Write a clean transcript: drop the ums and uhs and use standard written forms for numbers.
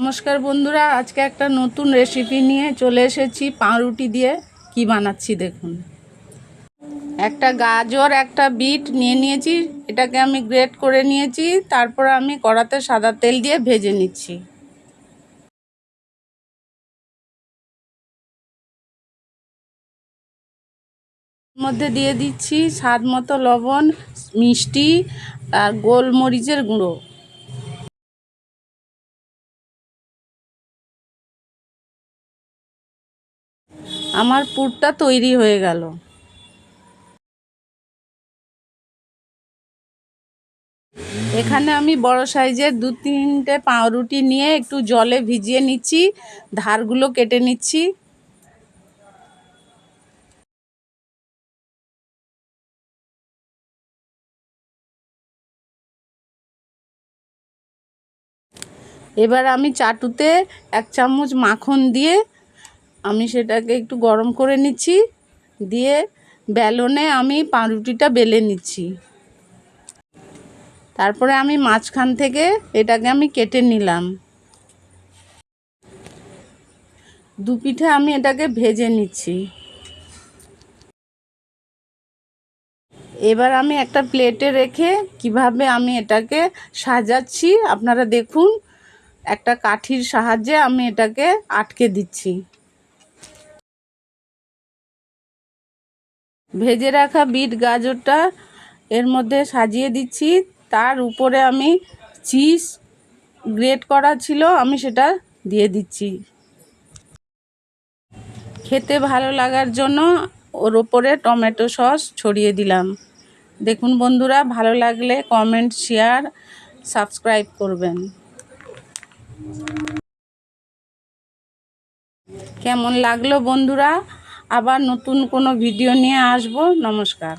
নমস্কার বন্ধুরা, আজকে একটা নতুন রেসিপি নিয়ে চলে এসেছি। পাউরুটি দিয়ে কি বানাচ্ছি দেখুন। একটা গাজর, একটা বিট নিয়ে নিয়েছি, এটাকে আমি গ্রেট করে নিয়েছি। তারপর আমি কড়াতে সাদা তেল দিয়ে ভেজে নিচ্ছি। মধ্যে দিয়ে দিচ্ছি স্বাদ মতো লবণ, মিষ্টি আর গোলমরিচের গুঁড়ো। আমার পুরটা তৈরি হয়ে গেল। এখানে আমি বড় সাইজের 2-3টে পাউরুটি নিয়ে একটু জলে ভিজিয়ে নিচ্ছি, ধারগুলো কেটে নিচ্ছি। এবার আমি চাটুতে 1 চামচ মাখন দিয়ে আমি সেটাকে একটু গরম করে নিচ্ছি, দিয়ে বেলনে আমি পাউরুটিটা বেলে নিচ্ছি। তারপরে আমি মাঝখান থেকে এটাকে আমি কেটে নিলাম। দু পিঠে আমি এটাকে ভেজে নিচ্ছি। এবার আমি একটা প্লেটে রেখে কিভাবে আমি এটাকে সাজাচ্ছি আপনারা দেখুন। একটা কাঠির সাহায্যে আমি এটাকে আটকে দিচ্ছি। ভেজে রাখা বিট গাজরটা এর মধ্যে সাজিয়ে দিচ্ছি। তার উপরে আমি চিজ গ্রেট করা ছিল, আমি সেটা দিয়ে দিচ্ছি। খেতে ভালো লাগার জন্য ওর ওপরে টমেটো সস ছড়িয়ে দিলাম। দেখুন বন্ধুরা, ভালো লাগলে কমেন্ট, শেয়ার, সাবস্ক্রাইব করবেন। কেমন লাগলো বন্ধুরা? আবার নতুন কোনো ভিডিও নিয়ে আসবো। নমস্কার।